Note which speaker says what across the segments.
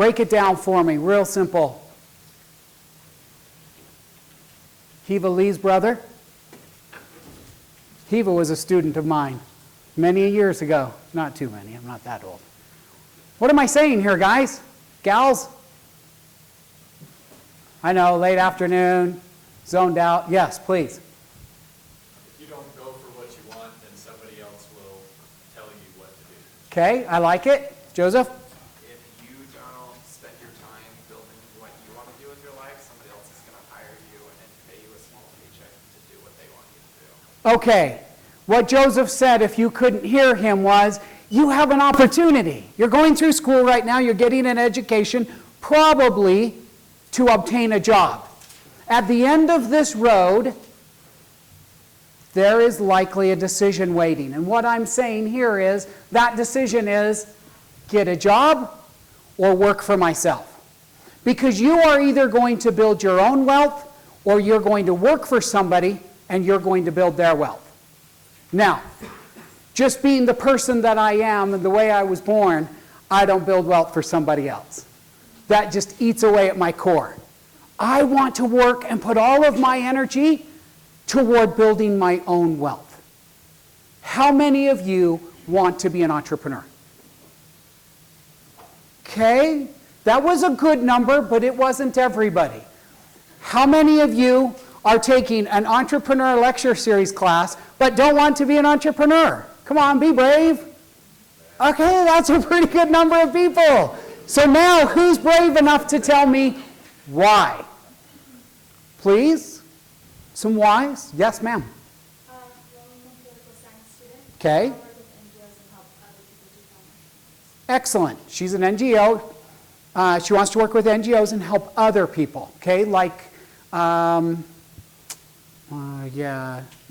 Speaker 1: Break it down for me, real simple. Hiva Lee's brother? Hiva was a student of mine many years ago. Not too many, I'm not that old. What am I saying here, guys? Gals? I know, late afternoon, zoned out. Yes, please.
Speaker 2: If you don't go for what you want, then somebody else will tell you what to do.
Speaker 1: Okay, I like it. Joseph?
Speaker 3: If you don't spend your time building what you want to do with your life, somebody else is going to hire you and pay you a small paycheck to do what they want you to do.
Speaker 1: Okay. What Joseph said, if you couldn't hear him, was you have an opportunity. You're going through school right now. You're getting an education, probably to obtain a job. At the end of this road, there is likely a decision waiting. And what I'm saying here is that decision is get a job or work for myself. Because you are either going to build your own wealth or you're going to work for somebody and you're going to build their wealth. Now, just being the person that I am and the way I was born, I don't build wealth for somebody else. That just eats away at my core. I want to work and put all of my energy toward building my own wealth. How many of you want to be an entrepreneur? Okay, that was a good number, but it wasn't everybody. How many of you are taking an entrepreneur lecture series class but don't want to be an entrepreneur? Come on, be brave. Okay, that's a pretty good number of people. So now, who's brave enough to tell me why? Please? Some whys? Yes, ma'am.
Speaker 4: I'm a political science student.
Speaker 1: Okay.
Speaker 4: I work with NGOs and help other people do volunteers.
Speaker 1: Excellent. She's an NGO. She wants to work with NGOs and help other people. Okay, like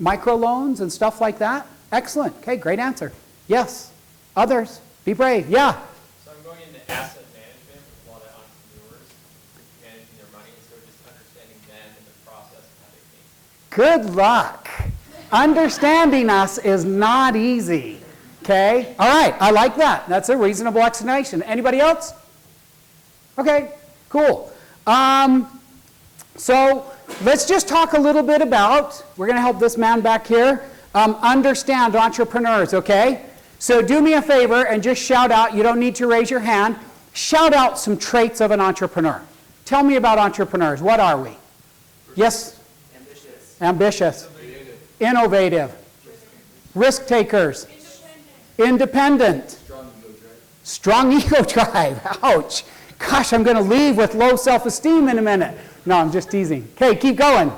Speaker 1: microloans and stuff like that. Excellent. Okay, great answer. Yes. Others? Be brave. Yeah.
Speaker 2: So I'm going into asset management with a lot of entrepreneurs, managing their money, so just understanding them and the process and how they think.
Speaker 1: Good luck. Understanding us is not easy. Okay? All right, I like that. That's a reasonable explanation. Anybody else? Okay, cool. So let's just talk a little bit about, we're going to help this man back here, understand entrepreneurs, okay? So do me a favor and just shout out, you don't need to raise your hand, shout out some traits of an entrepreneur. Tell me about entrepreneurs. What are we? Yes? Ambitious. Innovative. Risk takers. Independent. Strong ego drive. Ouch. Gosh, I'm going to leave with low self-esteem in a minute. No, I'm just teasing. Okay, keep going.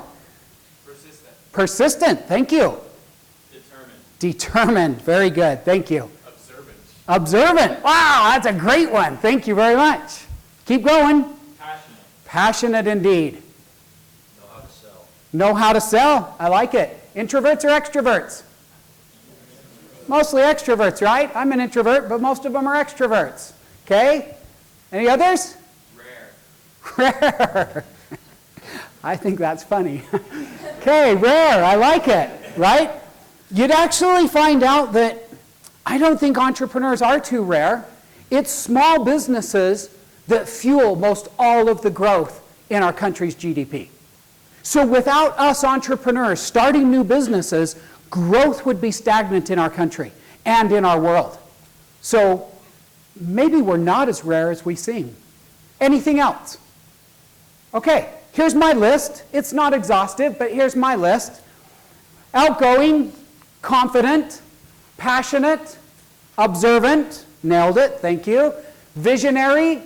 Speaker 1: Persistent. Thank you. Determined. Very good. Thank you. Observant. Wow, that's a great one. Thank you very much. Keep going. Passionate indeed. Know how to sell. I like it. Introverts or extroverts? Mostly extroverts, right? I'm an introvert, but most of them are extroverts. Okay? Any others? Rare. I think that's funny. Okay, rare. I like it, right? You'd actually find out that I don't think entrepreneurs are too rare. It's small businesses that fuel most all of the growth in our country's GDP. So without us entrepreneurs starting new businesses, growth would be stagnant in our country and in our world. So maybe we're not as rare as we seem. Anything else? Okay, here's my list. It's not exhaustive, but here's my list. Outgoing, confident, passionate, observant, nailed it, thank you. Visionary,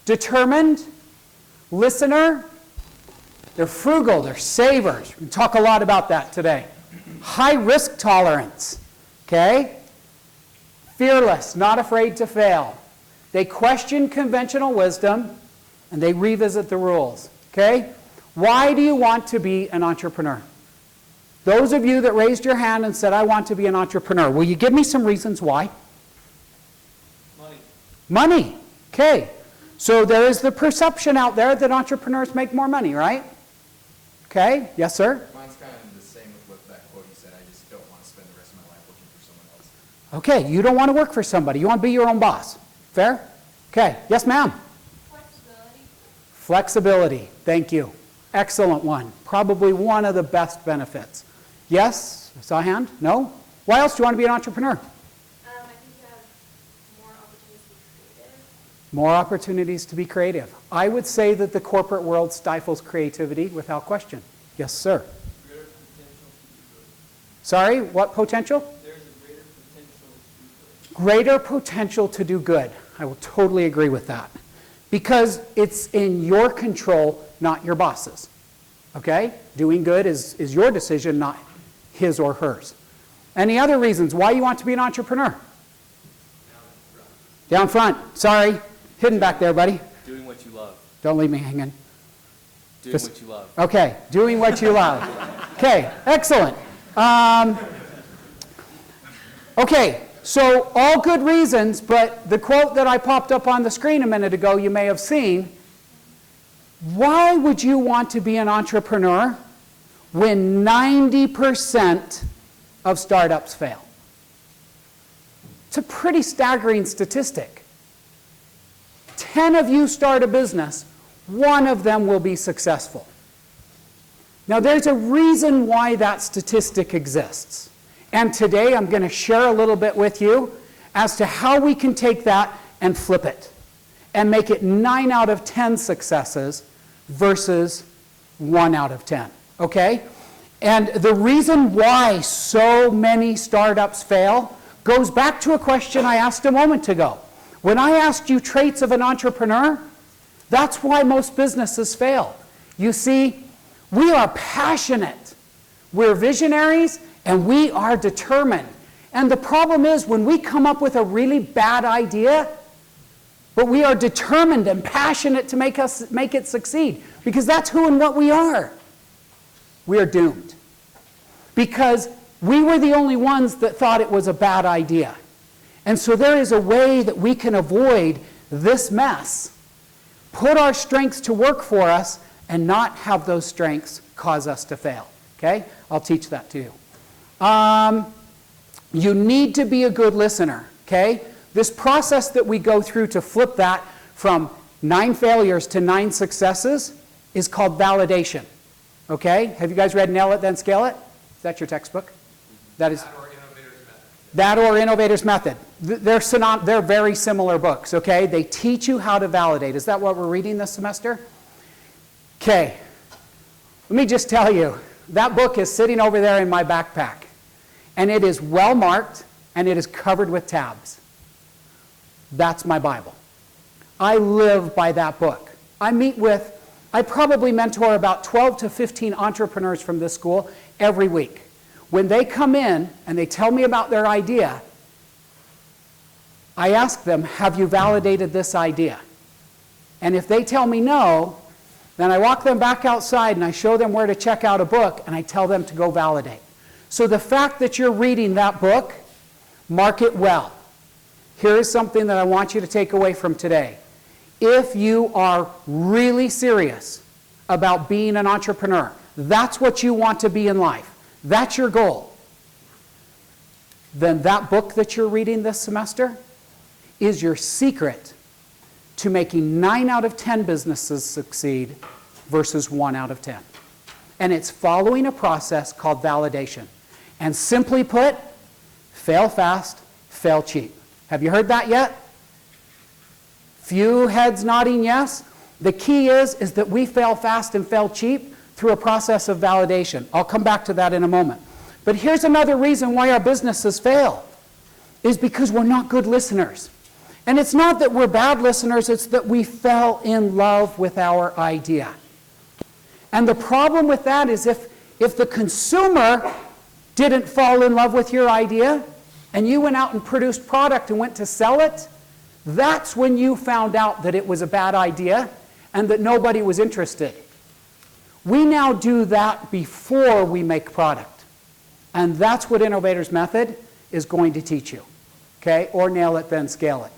Speaker 1: determined, listener. They're frugal, they're savers. We talk a lot about that today. High risk tolerance, okay? Fearless, not afraid to fail. They question conventional wisdom and they revisit the rules, okay? Why do you want to be an entrepreneur? Those of you that raised your hand and said, I want to be an entrepreneur, will you give me some reasons why? Money, okay. So there is the perception out there that entrepreneurs make more money, right? Okay, yes, sir?
Speaker 3: Mine's kind of the same with what that quote you said. I just don't want to spend the rest of my life working for someone else.
Speaker 1: Okay, you don't want to work for somebody. You want to be your own boss. Fair? Okay, yes, ma'am? Flexibility. Thank you. Excellent one. Probably one of the best benefits. Yes? I saw a hand? No? Why else do you want to be an entrepreneur?
Speaker 4: I think you have more opportunities to be creative.
Speaker 1: More opportunities to be creative. I would say that the corporate world stifles creativity without question. Yes, sir.
Speaker 2: Greater potential to do good.
Speaker 1: Sorry, what potential?
Speaker 2: There's a greater potential to do good.
Speaker 1: Greater potential to do good. I will totally agree with that. Because it's in your control, not your boss's. Okay? Doing good is your decision, not his or hers. Any other reasons why you want to be an entrepreneur? Down front. Sorry. Hidden back there, buddy.
Speaker 2: Doing what you love.
Speaker 1: Don't leave me hanging.
Speaker 2: Doing what you love.
Speaker 1: Okay. Doing what you love. Okay. Excellent. Okay. So all good reasons, but the quote that I popped up on the screen a minute ago you may have seen. Why would you want to be an entrepreneur when 90% of startups fail? It's a pretty staggering statistic. 10 of you start a business, 1 of them will be successful. Now there's a reason why that statistic exists. And today I'm going to share a little bit with you as to how we can take that and flip it and make it 9 out of 10 successes versus 1 out of 10. Okay? And the reason why so many startups fail goes back to a question I asked a moment ago. When I asked you traits of an entrepreneur, that's why most businesses fail. You see, we are passionate, we're visionaries, and we are determined. And the problem is when we come up with a really bad idea, but we are determined and passionate to make it succeed, because that's who and what we are. We are doomed. Because we were the only ones that thought it was a bad idea. And so there is a way that we can avoid this mess, put our strengths to work for us, and not have those strengths cause us to fail. Okay? I'll teach that to you. You need to be a good listener. Okay? This process that we go through to flip that from 9 failures to 9 successes is called validation. Okay? Have you guys read Nail It, Then Scale It? Is that your textbook? That is. That or Innovator's Method. They're very similar books, okay? They teach you how to validate. Is that what we're reading this semester? Okay. Let me just tell you, that book is sitting over there in my backpack. And it is well marked, and it is covered with tabs. That's my Bible. I live by that book. I probably mentor about 12 to 15 entrepreneurs from this school every week. When they come in and they tell me about their idea, I ask them, have you validated this idea? And if they tell me no, then I walk them back outside and I show them where to check out a book and I tell them to go validate. So the fact that you're reading that book, mark it well. Here is something that I want you to take away from today. If you are really serious about being an entrepreneur, that's what you want to be in life, that's your goal, then that book that you're reading this semester is your secret to making 9 out of 10 businesses succeed versus 1 out of 10. And it's following a process called validation. And simply put, fail fast, fail cheap. Have you heard that yet? Few heads nodding yes. The key is that we fail fast and fail cheap through a process of validation. I'll come back to that in a moment. But here's another reason why our businesses fail, is because we're not good listeners. And it's not that we're bad listeners, it's that we fell in love with our idea. And the problem with that is if the consumer didn't fall in love with your idea, and you went out and produced product and went to sell it, that's when you found out that it was a bad idea and that nobody was interested. We now do that before we make product. And that's what Innovator's Method is going to teach you. Okay? Or Nail It, Then Scale It.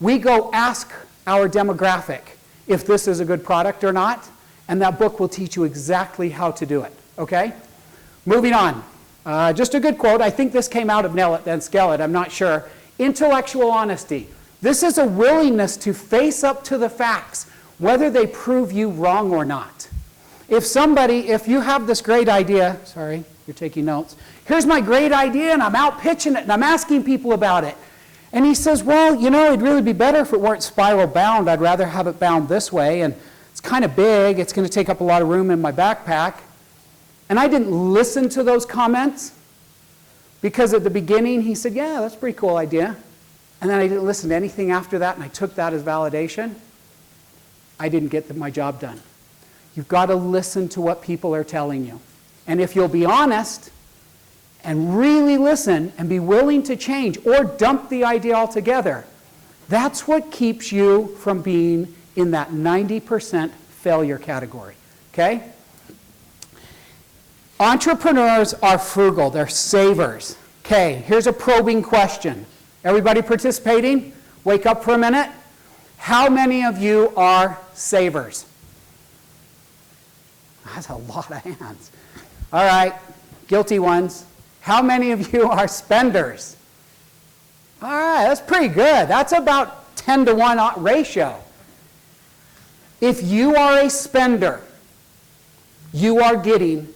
Speaker 1: We go ask our demographic if this is a good product or not, and that book will teach you exactly how to do it. Okay? Moving on. Just a good quote. I think this came out of Nail It, Then Scale It. I'm not sure. Intellectual honesty. This is a willingness to face up to the facts whether they prove you wrong or not. If you have this great idea, sorry, you're taking notes. Here's my great idea, and I'm out pitching it, and I'm asking people about it. And he says, well, it'd really be better if it weren't spiral bound. I'd rather have it bound this way, and it's kind of big. It's going to take up a lot of room in my backpack. And I didn't listen to those comments because at the beginning he said, yeah, that's a pretty cool idea. And then I didn't listen to anything after that, and I took that as validation. I didn't get my job done. You've got to listen to what people are telling you. And if you'll be honest and really listen and be willing to change or dump the idea altogether, that's what keeps you from being in that 90% failure category, okay? Entrepreneurs are frugal. They're savers. Okay, here's a probing question. Everybody participating? Wake up for a minute. How many of you are savers? That's a lot of hands. All right, guilty ones. How many of you are spenders? All right, that's pretty good. That's about 10 to 1 ratio. If you are a spender, you are getting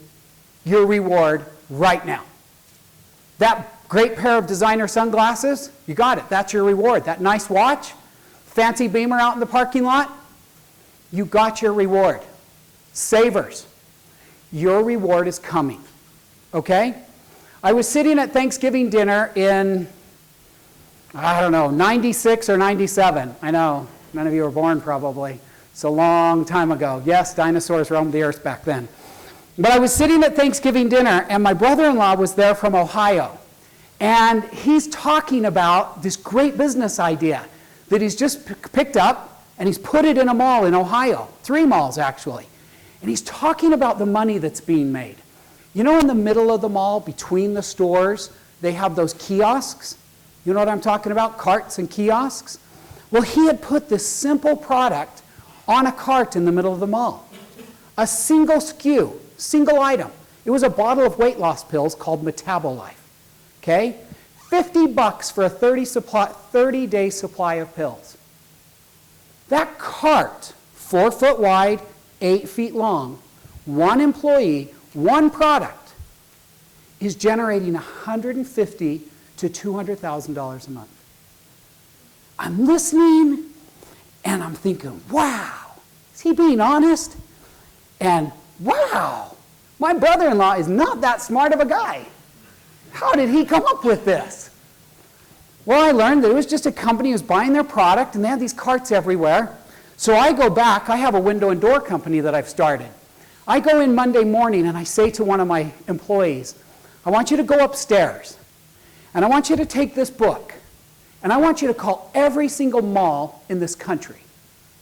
Speaker 1: your reward right now. That great pair of designer sunglasses, you got it. That's your reward. That nice watch, fancy Beamer out in the parking lot, you got your reward. Savers, your reward is coming. Okay? I was sitting at Thanksgiving dinner in, 96 or 97. I know, none of you were born probably. It's a long time ago. Yes, dinosaurs roamed the earth back then. But I was sitting at Thanksgiving dinner, and my brother-in-law was there from Ohio. And he's talking about this great business idea that he's just picked up, and he's put it in a mall in Ohio. 3 malls, actually. And he's talking about the money that's being made. In the middle of the mall, between the stores, they have those kiosks. You know what I'm talking about? Carts and kiosks. Well, he had put this simple product on a cart in the middle of the mall. A single SKU, single item. It was a bottle of weight loss pills called Metabolife. Okay? $50 for a 30-day supply of pills. That cart, 4 foot wide, 8 feet long, 1 employee, 1 product, is generating $150,000 to $200,000 a month. I'm listening, and I'm thinking, wow, is he being honest? And wow, my brother-in-law is not that smart of a guy. How did he come up with this? Well, I learned that it was just a company who was buying their product, and they had these carts everywhere. So I go back. I have a window and door company that I've started. I go in Monday morning, and I say to one of my employees, I want you to go upstairs, and I want you to take this book, and I want you to call every single mall in this country,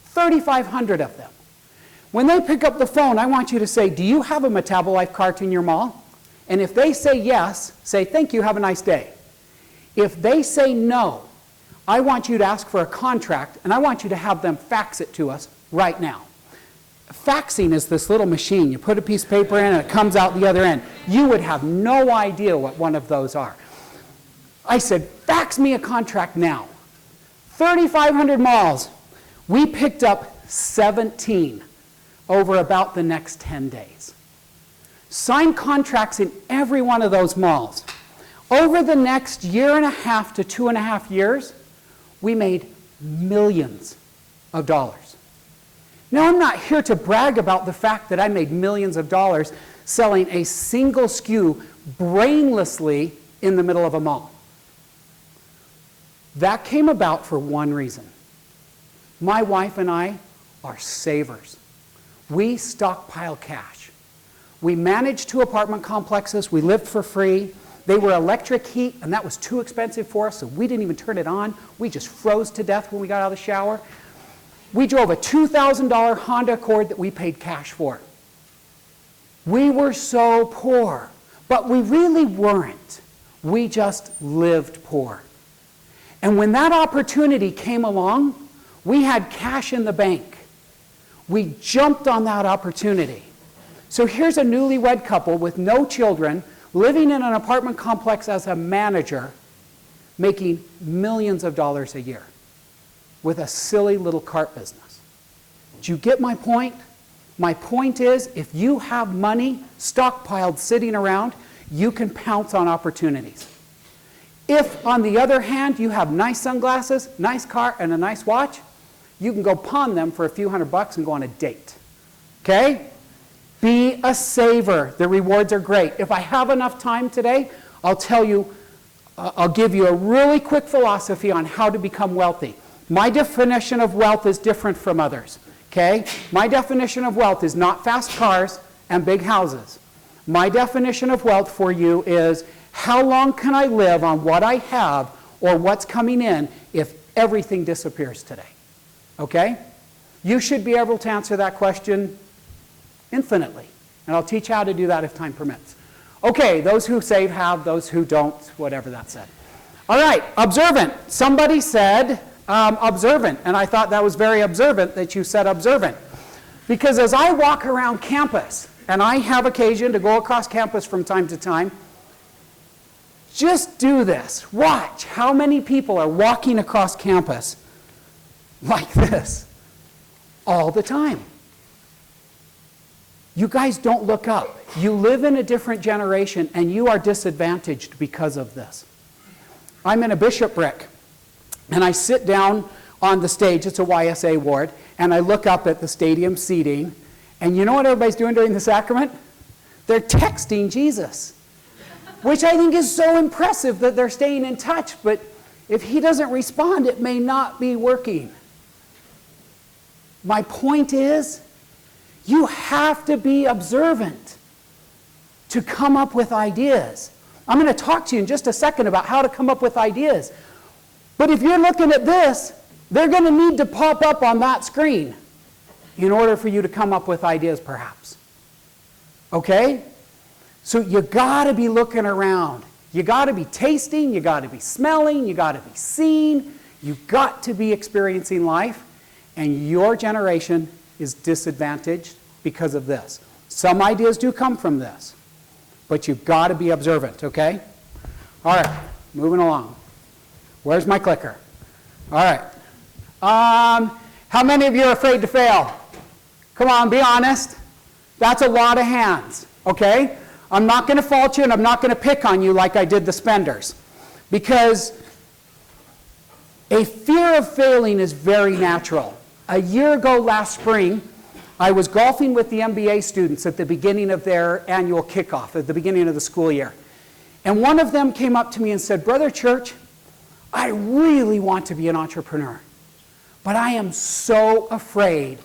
Speaker 1: 3,500 of them. When they pick up the phone, I want you to say, do you have a Metabolife cart in your mall? And if they say yes, say, thank you, have a nice day. If they say no, I want you to ask for a contract, and I want you to have them fax it to us right now. Faxing is this little machine. You put a piece of paper in, and it comes out the other end. You would have no idea what one of those are. I said, fax me a contract now. 3,500 malls. We picked up 17 over about the next 10 days. Signed contracts in every one of those malls. Over the next 1.5 to 2.5 years, we made millions of dollars. Now, I'm not here to brag about the fact that I made millions of dollars selling a single SKU brainlessly in the middle of a mall. That came about for one reason. My wife and I are savers. We stockpile cash. We managed 2 apartment complexes. We lived for free. They were electric heat, and that was too expensive for us, so we didn't even turn it on. We just froze to death when we got out of the shower. We drove a $2,000 Honda Accord that we paid cash for. We were so poor, but we really weren't. We just lived poor. And when that opportunity came along, we had cash in the bank. We jumped on that opportunity. So here's a newlywed couple with no children, living in an apartment complex as a manager, making millions of dollars a year with a silly little cart business. Do you get my point? My point is, if you have money stockpiled sitting around, you can pounce on opportunities. If, on the other hand, you have nice sunglasses, nice car, and a nice watch, you can go pawn them for a few $100 and go on a date. Okay? Be a saver. The rewards are great. If I have enough time today, I'll give you a really quick philosophy on how to become wealthy. My definition of wealth is different from others. Okay? My definition of wealth is not fast cars and big houses. My definition of wealth for you is how long can I live on what I have or what's coming in if everything disappears today? Okay? You should be able to answer that question infinitely. And I'll teach you how to do that if time permits. Okay, those who save have, those who don't, whatever that said. All right, observant. Somebody said observant, and I thought that was very observant that you said observant. Because as I walk around campus, and I have occasion to go across campus from time to time, just do this. Watch how many people are walking across campus like this all the time. You guys don't look up. You live in a different generation, and you are disadvantaged because of this. I'm in a bishopric, and I sit down on the stage. It's a YSA ward, and I look up at the stadium seating, and you know what everybody's doing during the sacrament? They're texting Jesus, which I think is so impressive that they're staying in touch, but if he doesn't respond, it may not be working. My point is, you have to be observant to come up with ideas. I'm going to talk to you in just a second about how to come up with ideas. But if you're looking at this, they're going to need to pop up on that screen in order for you to come up with ideas, perhaps. Okay? So you got to be looking around. You got to be tasting, you got to be smelling, you got to be seeing, you got to be experiencing life, and your generation is disadvantaged because of this. Some ideas do come from this, but you've got to be observant, okay? All right, moving along. Where's my clicker? All right. How many of you are afraid to fail? Come on, be honest. That's a lot of hands, okay? I'm not going to fault you, and I'm not going to pick on you like I did the spenders, because a fear of failing is very natural. A year ago last spring, I was golfing with the MBA students at the beginning of their annual kickoff, at the beginning of the school year. And one of them came up to me and said, "Brother Church, I really want to be an entrepreneur, but I am so afraid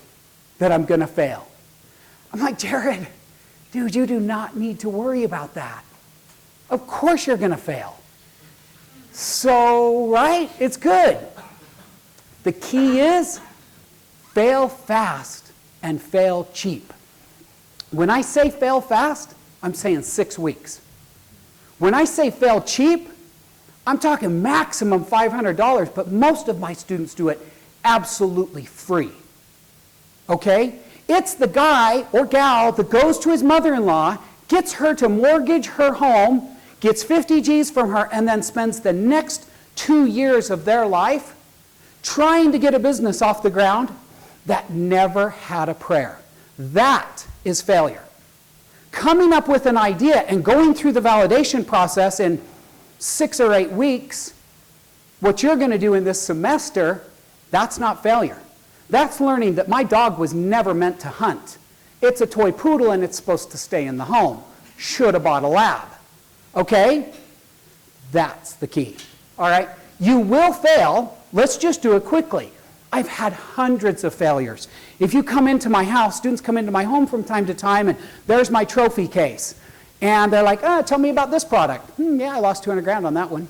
Speaker 1: that I'm going to fail." I'm like, "Jared, dude, you do not need to worry about that. Of course you're going to fail. So, right? It's good." The key is fail fast and fail cheap. When I say fail fast, I'm saying 6 weeks. When I say fail cheap, I'm talking maximum $500, but most of my students do it absolutely free. Okay? It's the guy or gal that goes to his mother-in-law, gets her to mortgage her home, gets 50 G's from her, and then spends the next 2 years of their life trying to get a business off the ground that never had a prayer. That is failure. Coming up with an idea and going through the validation process in 6 or 8 weeks, what you're going to do in this semester, that's not failure. That's learning that my dog was never meant to hunt. It's a toy poodle and it's supposed to stay in the home. Should have bought a lab. Okay? That's the key. All right? You will fail. Let's just do it quickly. I've had hundreds of failures. If you come into my house, students come into my home from time to time, and there's my trophy case. And they're like, "Tell me about this product." "Yeah, I lost 200 grand on that one."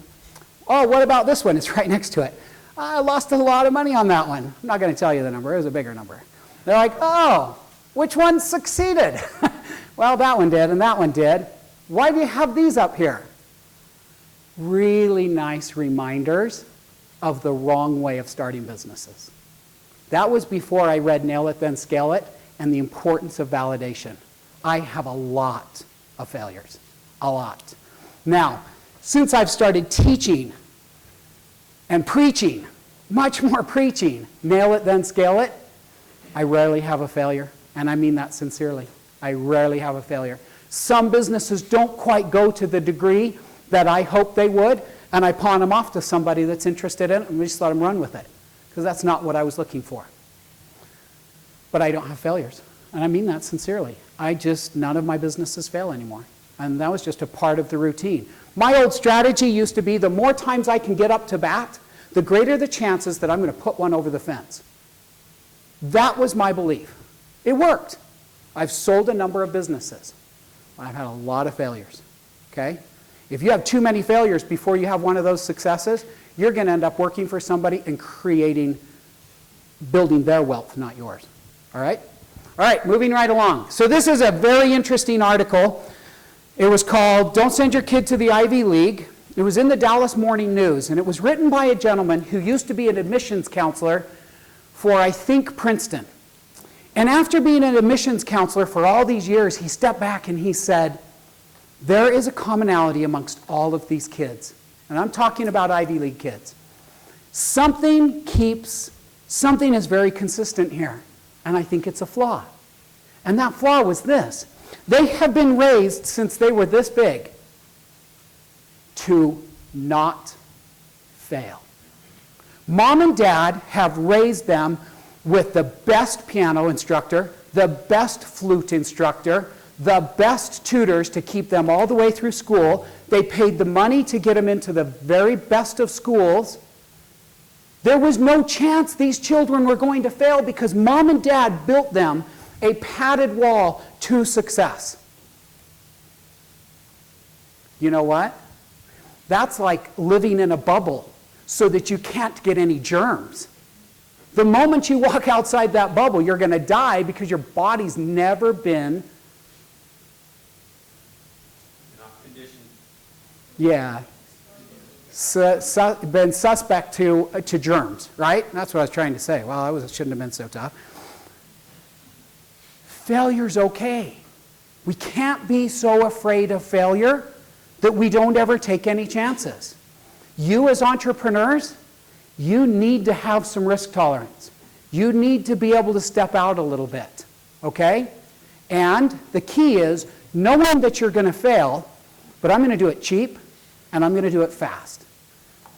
Speaker 1: "Oh, what about this one?" It's right next to it. "I lost a lot of money on that one." I'm not going to tell you the number. It was a bigger number. They're like, "Oh, which one succeeded?" "Well, that one did, and that one did." "Why do you have these up here?" Really nice reminders of the wrong way of starting businesses. That was before I read Nail It, Then Scale It, and the importance of validation. I have a lot of failures. A lot. Now, since I've started teaching and preaching, much more preaching, Nail It, Then Scale It, I rarely have a failure, and I mean that sincerely. I rarely have a failure. Some businesses don't quite go to the degree that I hope they would, and I pawn them off to somebody that's interested in it, and we just let them run with it, because that's not what I was looking for. But I don't have failures, and I mean that sincerely. None of my businesses fail anymore, and that was just a part of the routine. My old strategy used to be the more times I can get up to bat, the greater the chances that I'm going to put one over the fence. That was my belief. It worked. I've sold a number of businesses. I've had a lot of failures, okay? If you have too many failures before you have one of those successes, you're going to end up working for somebody and building their wealth, not yours, all right? All right, moving right along. So this is a very interesting article. It was called Don't Send Your Kid to the Ivy League. It was in the Dallas Morning News, and it was written by a gentleman who used to be an admissions counselor for, I think, Princeton. And after being an admissions counselor for all these years, he stepped back and he said, there is a commonality amongst all of these kids. And I'm talking about Ivy League kids. Something is very consistent here. And I think it's a flaw. And that flaw was this. They have been raised since they were this big to not fail. Mom and dad have raised them with the best piano instructor, the best flute instructor, the best tutors to keep them all the way through school. They paid the money to get them into the very best of schools. There was no chance these children were going to fail because mom and dad built them a padded wall to success. You know what? That's like living in a bubble so that you can't get any germs. The moment you walk outside that bubble, you're going to die because your body's never been...
Speaker 2: Not conditioned.
Speaker 1: Yeah. Been suspect to germs, right? That's what I was trying to say. Well, shouldn't have been so tough. Failure's okay. We can't be so afraid of failure that we don't ever take any chances. You as entrepreneurs, you need to have some risk tolerance. You need to be able to step out a little bit, okay? And the key is knowing that you're going to fail, but I'm going to do it cheap and I'm going to do it fast.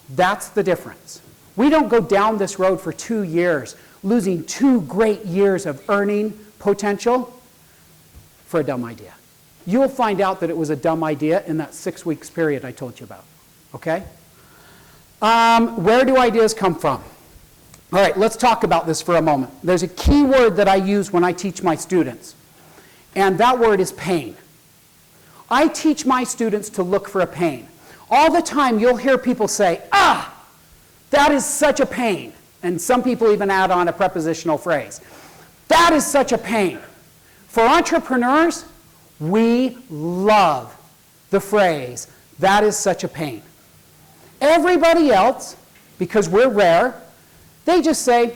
Speaker 1: That's the difference. We don't go down this road for 2 years, losing 2 great years of earning potential for a dumb idea. You'll find out that it was a dumb idea in that 6 weeks period I told you about, okay? Where do ideas come from? All right, let's talk about this for a moment. There's a key word that I use when I teach my students, and that word is pain. I teach my students to look for a pain. All the time you'll hear people say, that is such a pain. And some people even add on a prepositional phrase. That is such a pain. For entrepreneurs, we love the phrase, that is such a pain. Everybody else, because we're rare, they just say,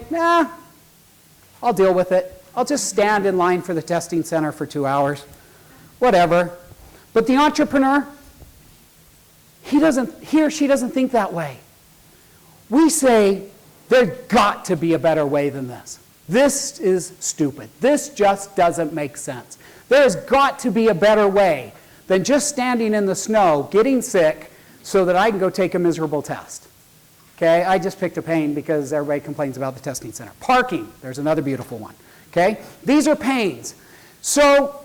Speaker 1: I'll deal with it. I'll just stand in line for the testing center for 2 hours. Whatever. But the entrepreneur, he or she doesn't think that way. We say, there's got to be a better way than this. This is stupid. This just doesn't make sense. There's got to be a better way than just standing in the snow, getting sick, so that I can go take a miserable test. Okay, I just picked a pain because everybody complains about the testing center. Parking, there's another beautiful one. Okay, these are pains. So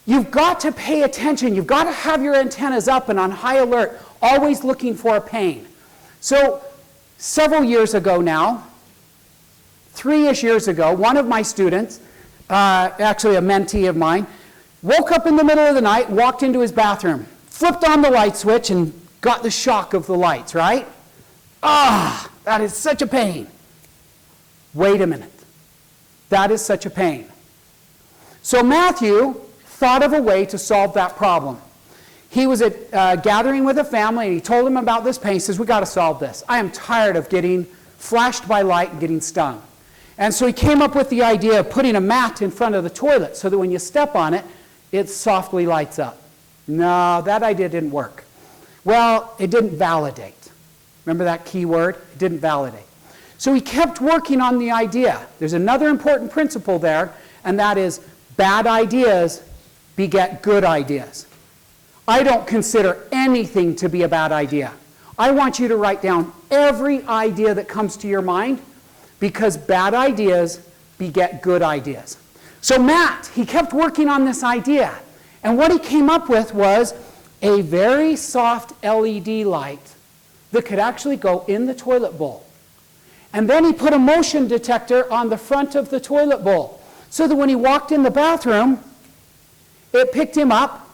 Speaker 1: you've got to pay attention. You've got to have your antennas up and on high alert, always looking for a pain. So several years ago now, 3-ish years ago, one of my students, actually a mentee of mine, woke up in the middle of the night, walked into his bathroom, flipped on the light switch, and got the shock of the lights, right? That is such a pain. Wait a minute. That is such a pain. So Matthew thought of a way to solve that problem. He was at a gathering with a family, and he told them about this pain. He says, we got to solve this. I am tired of getting flashed by light and getting stung. And so he came up with the idea of putting a mat in front of the toilet so that when you step on it, it softly lights up. No, that idea didn't work. Well, it didn't validate. Remember that key word? It didn't validate. So he kept working on the idea. There's another important principle there, and that is bad ideas beget good ideas. I don't consider anything to be a bad idea. I want you to write down every idea that comes to your mind, because bad ideas beget good ideas. So Matt, he kept working on this idea, and what he came up with was a very soft LED light that could actually go in the toilet bowl. And then he put a motion detector on the front of the toilet bowl, so that when he walked in the bathroom, it picked him up,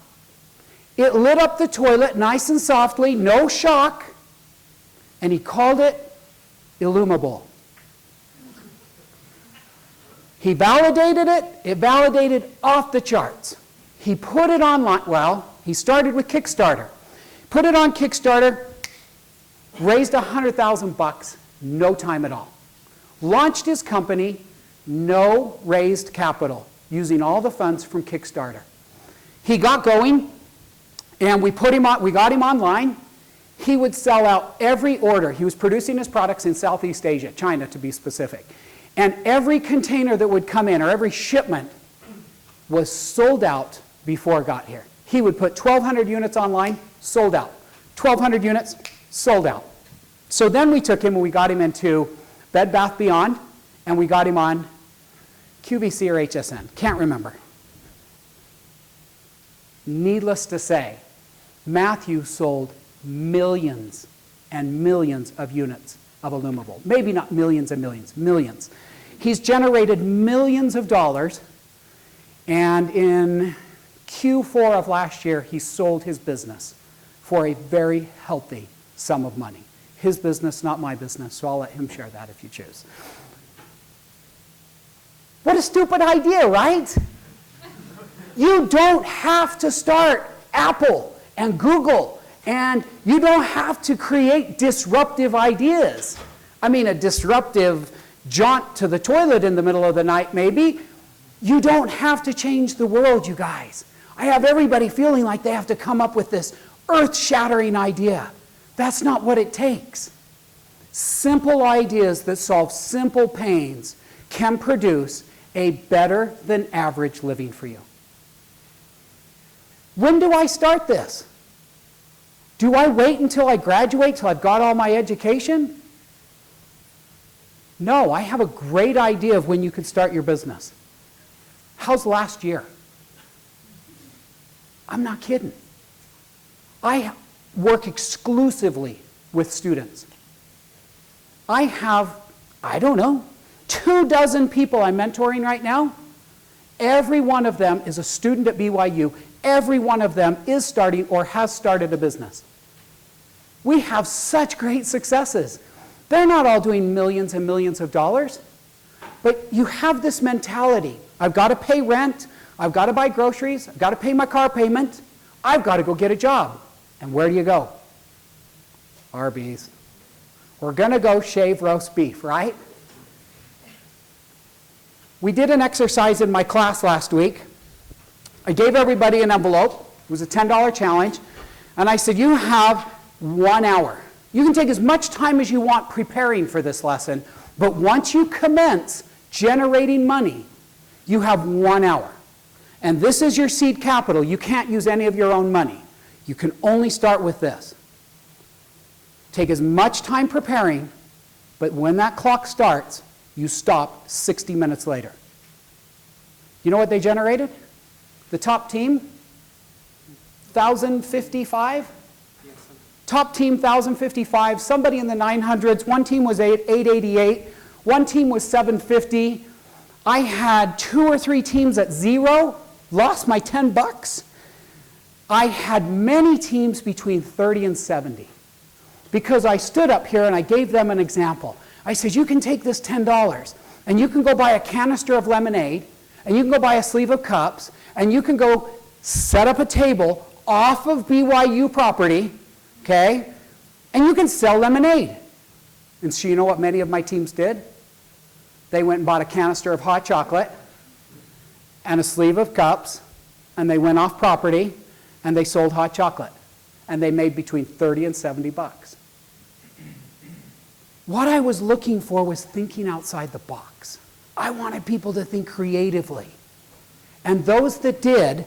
Speaker 1: it lit up the toilet nice and softly, no shock, and he called it Illumable. He validated it. It validated off the charts. He put it online. Well, he started with Kickstarter. Put it on Kickstarter, raised $100,000, no time at all. Launched his company, no raised capital, using all the funds from Kickstarter. He got going, and we got him online. He would sell out every order. He was producing his products in Southeast Asia, China to be specific. And every container that would come in, or every shipment, was sold out before it got here. He would put 1,200 units online, sold out. 1,200 units, sold out. So then we took him and we got him into Bed Bath Beyond, and we got him on QVC or HSN, can't remember. Needless to say, Matthew sold millions and millions of units of Illumable. Maybe not millions and millions, millions. He's generated millions of dollars, and in Q4 of last year, he sold his business for a very healthy sum of money. His business, not my business, so I'll let him share that if you choose. What a stupid idea, right? You don't have to start Apple and Google, and you don't have to create disruptive ideas. I mean, a disruptive jaunt to the toilet in the middle of the night, maybe. You don't have to change the world, you guys. I have everybody feeling like they have to come up with this earth-shattering idea. That's not what it takes. Simple ideas that solve simple pains can produce a better than average living for you. When do I start this? Do I wait until I graduate, till I've got all my education? No, I have a great idea of when you could start your business. How's last year? I'm not kidding. I work exclusively with students. I have, 24 people I'm mentoring right now. Every one of them is a student at BYU. Every one of them is starting or has started a business. We have such great successes. They're not all doing millions and millions of dollars, but you have this mentality. I've got to pay rent. I've got to buy groceries. I've got to pay my car payment. I've got to go get a job. And where do you go? Arby's. We're going to go shave roast beef, right? We did an exercise in my class last week. I gave everybody an envelope. It was a $10 challenge. And I said, you have 1 hour. You can take as much time as you want preparing for this lesson, but once you commence generating money, you have 1 hour. And this is your seed capital. You can't use any of your own money. You can only start with this. Take as much time preparing, but when that clock starts, you stop 60 minutes later. You know what they generated? The top team, 1,055? Top team, 1,055. Somebody in the 900s. One team was 888. One team was 750. I had 2 or 3 teams at 0. Lost my $10. I had many teams between 30 and 70. Because I stood up here and I gave them an example. I said, you can take this $10 and you can go buy a canister of lemonade and you can go buy a sleeve of cups and you can go set up a table off of BYU property, okay, and you can sell lemonade. And so you know what many of my teams did? They went and bought a canister of hot chocolate and a sleeve of cups, and they went off property and they sold hot chocolate. And they made between 30 and $70. What I was looking for was thinking outside the box. I wanted people to think creatively. And those that did,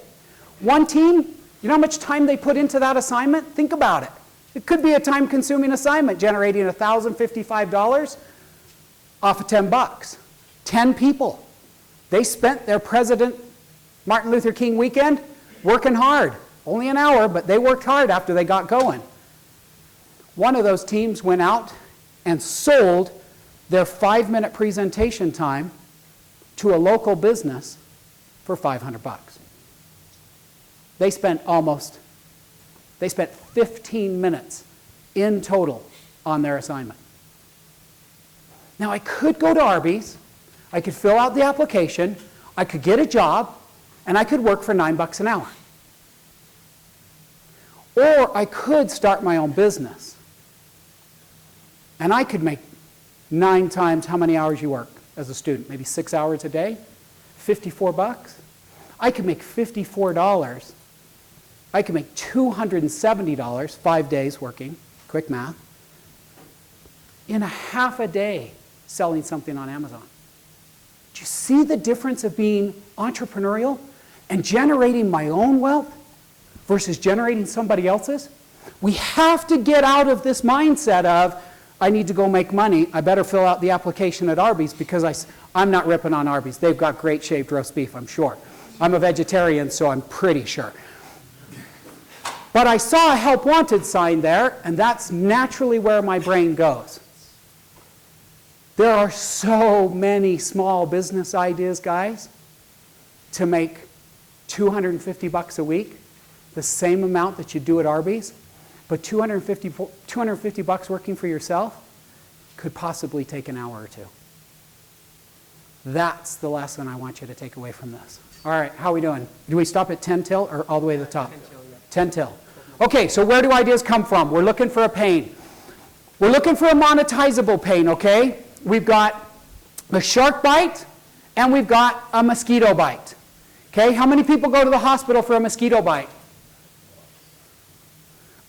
Speaker 1: one team, you know how much time they put into that assignment? Think about it. It could be a time-consuming assignment generating $1,055 off of $10. 10 people. They spent their President Martin Luther King weekend working hard. Only an hour, but they worked hard after they got going. One of those teams went out and sold their 5-minute presentation time to a local business for $500. They spent 15 minutes in total on their assignment. Now I could go to Arby's, I could fill out the application, I could get a job, and I could work for $9 an hour. Or I could start my own business. And I could make 9 times how many hours you work as a student? Maybe 6 hours a day? $54? I could make $54. I could make $270, 5 days working, quick math, in a half a day selling something on Amazon. Do you see the difference of being entrepreneurial and generating my own wealth versus generating somebody else's? We have to get out of this mindset of, I need to go make money, I better fill out the application at Arby's because I'm not ripping on Arby's. They've got great shaved roast beef, I'm sure. I'm a vegetarian, so I'm pretty sure. But I saw a help wanted sign there, and that's naturally where my brain goes. There are so many small business ideas, guys, to make $250 a week, the same amount that you do at Arby's, but $250 working for yourself could possibly take an hour or two. That's the lesson I want you to take away from this. All right, how are we doing? Do we stop at 10 till or all the way to the top? 10 till. Okay, so where do ideas come from? We're looking for a pain. We're looking for a monetizable pain, okay? We've got a shark bite and we've got a mosquito bite. Okay, how many people go to the hospital for a mosquito bite?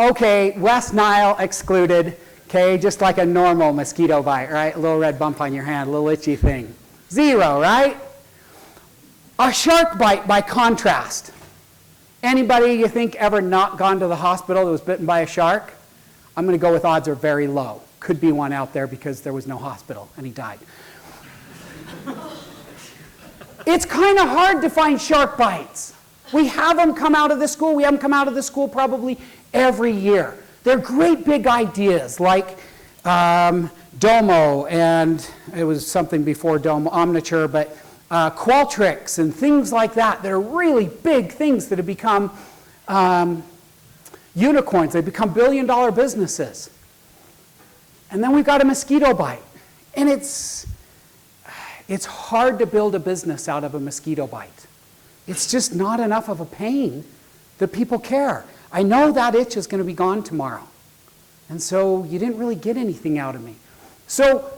Speaker 1: Okay, West Nile excluded. Okay, just like a normal mosquito bite, right? A little red bump on your hand, a little itchy thing. 0, right? A shark bite, by contrast. Anybody you think ever not gone to the hospital that was bitten by a shark? I'm going to go with odds are very low. Could be one out there because there was no hospital and he died. It's kind of hard to find shark bites. We have them come out of the school. We have them come out of the school probably every year. They're great big ideas like Domo, and it was something before Domo, Omniture, but Qualtrics and things like that. They're really big things that have become unicorns. They've become billion-dollar businesses. And then we've got a mosquito bite. And it's hard to build a business out of a mosquito bite. It's just not enough of a pain that people care. I know that itch is going to be gone tomorrow. And so you didn't really get anything out of me. So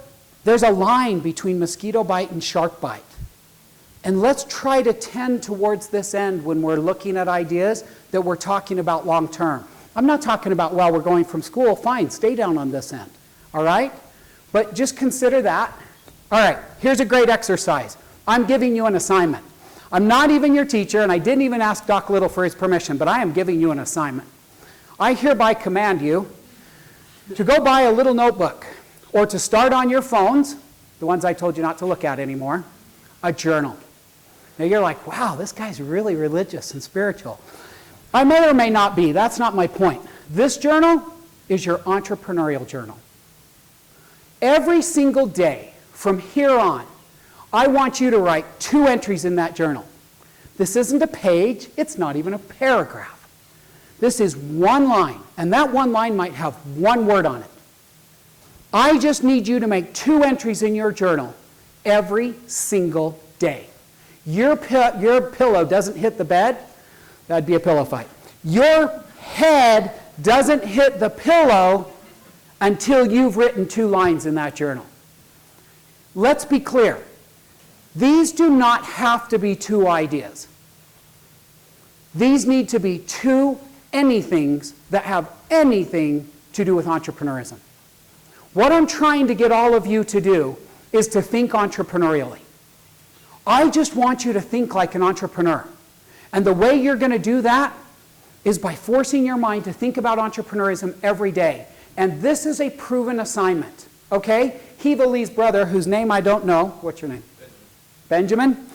Speaker 1: there's a line between mosquito bite and shark bite. And let's try to tend towards this end when we're looking at ideas that we're talking about long term. I'm not talking about while we're going from school. Fine, stay down on this end. All right? But just consider that. All right, here's a great exercise. I'm giving you an assignment. I'm not even your teacher, and I didn't even ask Doc Little for his permission, but I am giving you an assignment. I hereby command you to go buy a little notebook, or to start on your phones, the ones I told you not to look at anymore, a journal. Now you're like, wow, this guy's really religious and spiritual. I may or may not be. That's not my point. This journal is your entrepreneurial journal. Every single day from here on, I want you to write 2 entries in that journal. This isn't a page. It's not even a paragraph. This is 1 line, and that 1 line might have 1 word on it. I just need you to make 2 entries in your journal every single day. Your pillow doesn't hit the bed, that'd be a pillow fight. Your head doesn't hit the pillow until you've written 2 lines in that journal. Let's be clear. These do not have to be 2 ideas. These need to be 2 anythings that have anything to do with entrepreneurism. What I'm trying to get all of you to do is to think entrepreneurially. I just want you to think like an entrepreneur. And the way you're going to do that is by forcing your mind to think about entrepreneurism every day. And this is a proven assignment, okay? Hiva Lee's brother, whose name I don't know. What's your name? Benjamin.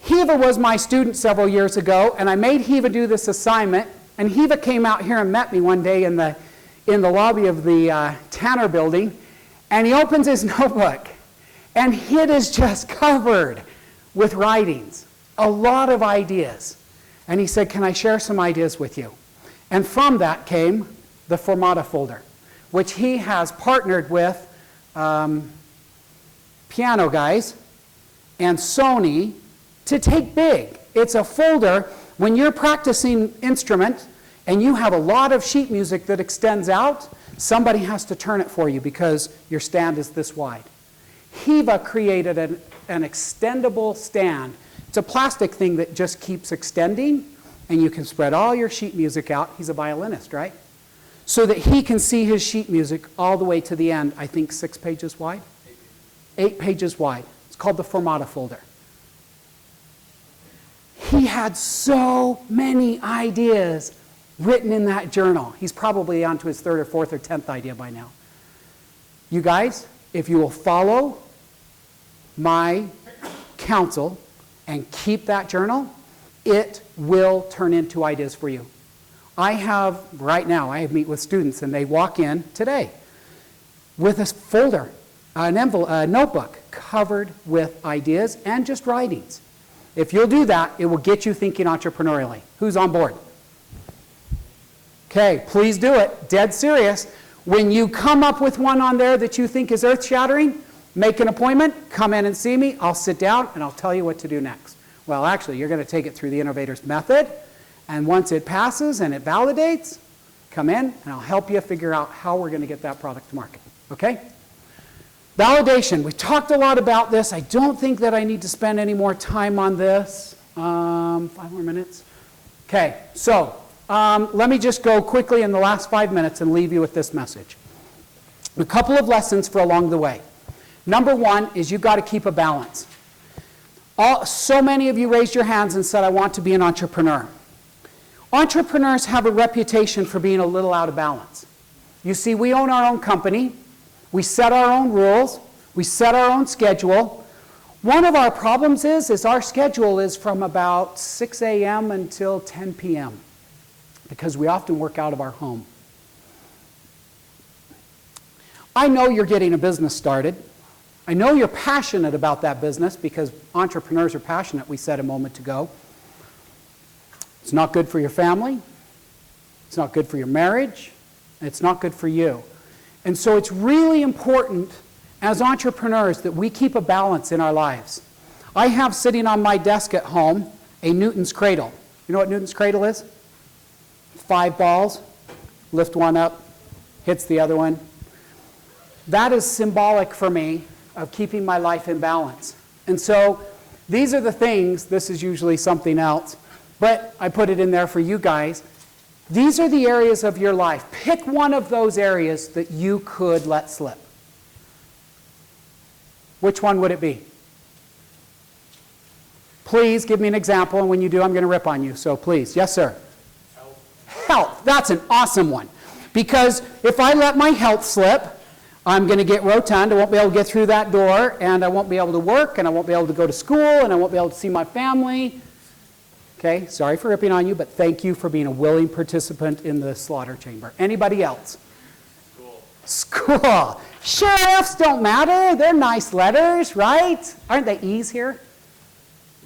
Speaker 1: Hiva was my student several years ago, and I made Hiva do this assignment. And Hiva came out here and met me one day in the lobby of the Tanner building, and he opens his notebook, and it is just covered with writings, a lot of ideas. And he said, can I share some ideas with you? And from that came the Formata folder, which he has partnered with Piano Guys and Sony to take big. It's a folder when you're practicing instrument and you have a lot of sheet music that extends out, somebody has to turn it for you because your stand is this wide. Hiva created an extendable stand. It's a plastic thing that just keeps extending, and you can spread all your sheet music out. He's a violinist, right? So that he can see his sheet music all the way to the end, I think 6 pages wide? 8 pages wide. It's called the Formata folder. He had so many ideas written in that journal. He's probably on to his 3rd or 4th or 10th idea by now. You guys, if you will follow my counsel and keep that journal, it will turn into ideas for you. I have meet with students and they walk in today with a folder, an envelope, a notebook covered with ideas and just writings. If you'll do that, it will get you thinking entrepreneurially. Who's on board? Okay, please do it. Dead serious. When you come up with one on there that you think is earth-shattering, make an appointment, come in and see me. I'll sit down and I'll tell you what to do next. Well, actually, you're going to take it through the innovator's method, and once it passes and it validates, come in and I'll help you figure out how we're going to get that product to market. Okay? Validation. We talked a lot about this. I don't think that I need to spend any more time on this. 5 more minutes. Okay, so let me just go quickly in the last 5 minutes and leave you with this message. A couple of lessons for along the way. Number 1 is you've got to keep a balance. So many of you raised your hands and said, I want to be an entrepreneur. Entrepreneurs have a reputation for being a little out of balance. You see, we own our own company. We set our own rules. We set our own schedule. One of our problems is our schedule is from about 6 a.m. until 10 p.m. because we often work out of our home. I know you're getting a business started. I know you're passionate about that business because entrepreneurs are passionate, we said a moment ago. It's not good for your family. It's not good for your marriage. And it's not good for you. And so it's really important as entrepreneurs that we keep a balance in our lives. I have sitting on my desk at home a Newton's cradle. You know what Newton's cradle is? 5 balls, lift one up, hits the other one. That is symbolic for me of keeping my life in balance. And so these are the things, this is usually something else, but I put it in there for you guys. These are the areas of your life. Pick one of those areas that you could let slip. Which one would it be? Please give me an example, and when you do, I'm going to rip on you. So please. Yes, sir? Health. That's an awesome one. Because if I let my health slip, I'm going to get rotund. I won't be able to get through that door, and I won't be able to work, and I won't be able to go to school, and I won't be able to see my family. Okay, sorry for ripping on you, but thank you for being a willing participant in the slaughter chamber. Anybody else? School. Sheriffs don't matter. They're nice letters, right? Aren't they E's here?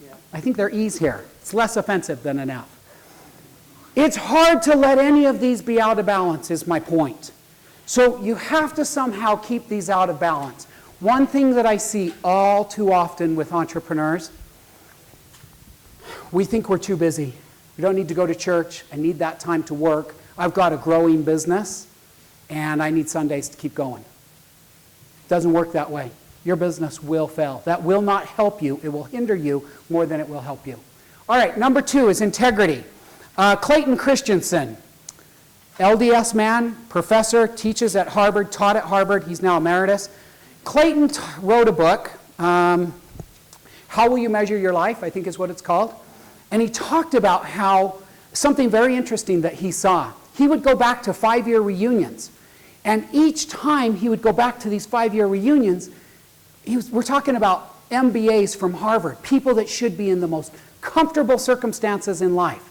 Speaker 1: Yeah. I think they're E's here. It's less offensive than an F. It's hard to let any of these be out of balance, is my point. So you have to somehow keep these out of balance. One thing that I see all too often with entrepreneurs, we think we're too busy. We don't need to go to church. I need that time to work. I've got a growing business, and I need Sundays to keep going. It doesn't work that way. Your business will fail. That will not help you. It will hinder you more than it will help you. All right, number 2 is integrity. Clayton Christensen. LDS man, professor, teaches at Harvard, taught at Harvard. He's now emeritus. Clayton wrote a book, How Will You Measure Your Life, I think is what it's called. And he talked about how something very interesting that he saw. He would go back to 5-year reunions. And each time he would go back to these 5-year reunions, we're talking about MBAs from Harvard, people that should be in the most comfortable circumstances in life.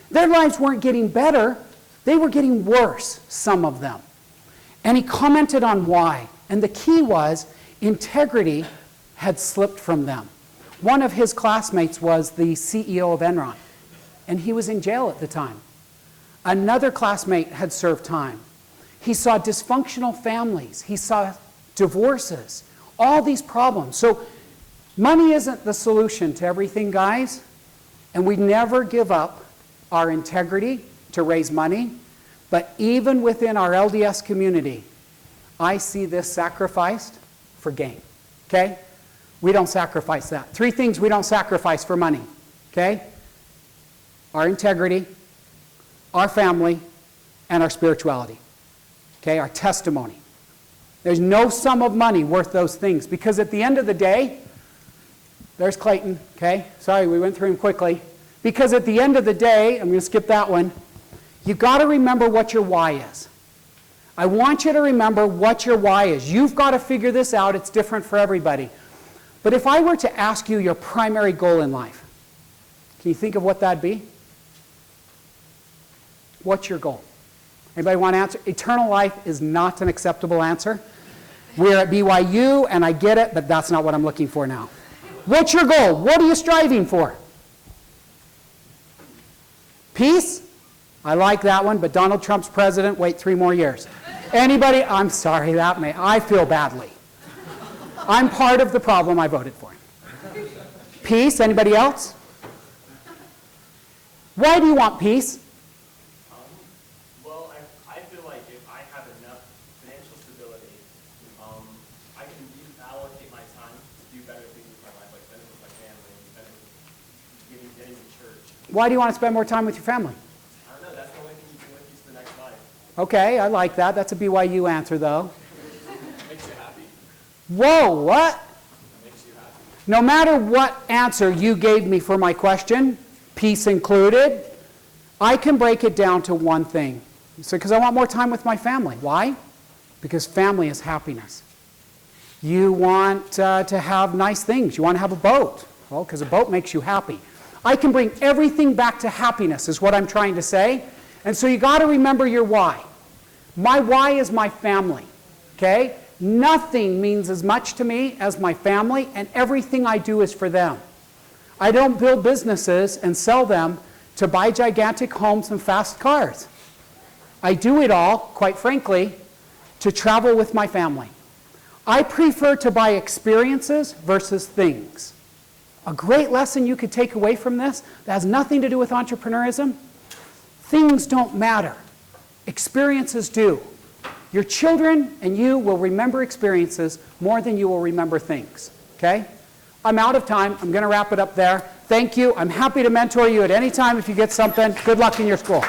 Speaker 1: Their lives weren't getting better, they were getting worse, some of them. And he commented on why. And the key was integrity had slipped from them. One of his classmates was the CEO of Enron, and he was in jail at the time. Another classmate had served time. He saw dysfunctional families. He saw divorces, all these problems. So money isn't the solution to everything, guys. And we never give up our integrity to raise money. But even within our LDS community, I see this sacrificed for gain. Okay? We don't sacrifice that. 3 things we don't sacrifice for money. Okay? Our integrity, our family, and our spirituality. Okay? Our testimony. There's no sum of money worth those things, because at the end of the day, there's Clayton, okay? Sorry, we went through him quickly. Because at the end of the day, I'm going to skip that one, you've got to remember what your why is. I want you to remember what your why is. You've got to figure this out. It's different for everybody. But if I were to ask you your primary goal in life, can you think of what that'd be? What's your goal? Anybody want to answer? Eternal life is not an acceptable answer. We're at BYU, and I get it, but that's not what I'm looking for now. What's your goal? What are you striving for? Peace? I like that one, but Donald Trump's president, wait 3 more years. Anybody? I'm sorry, I feel badly. I'm part of the problem, I voted for him. Peace? Anybody else? Why do you want peace?
Speaker 5: Well, I feel like if I have enough financial stability, I can allocate my time to do better things with my life, like spending with my family, spending, getting to church.
Speaker 1: Why do you want to spend more time with your family?
Speaker 5: I don't know, that's the only thing you can with you to the next life.
Speaker 1: Okay, I like that. That's a BYU answer, though.
Speaker 5: Makes you happy.
Speaker 1: Whoa, what?
Speaker 5: Makes you happy.
Speaker 1: No matter what answer you gave me for my question, peace included, I can break it down to one thing. So, because I want more time with my family. Why? Because family is happiness. You want to have nice things. You want to have a boat. Well, because a boat makes you happy. I can bring everything back to happiness is what I'm trying to say. And so you got to remember your why. My why is my family. Okay? Nothing means as much to me as my family, and everything I do is for them. I don't build businesses and sell them to buy gigantic homes and fast cars. I do it all, quite frankly, to travel with my family. I prefer to buy experiences versus things. A great lesson you could take away from this that has nothing to do with entrepreneurism: things don't matter. Experiences do. Your children and you will remember experiences more than you will remember things. Okay? I'm out of time. I'm going to wrap it up there. Thank you. I'm happy to mentor you at any time if you get something. Good luck in your school.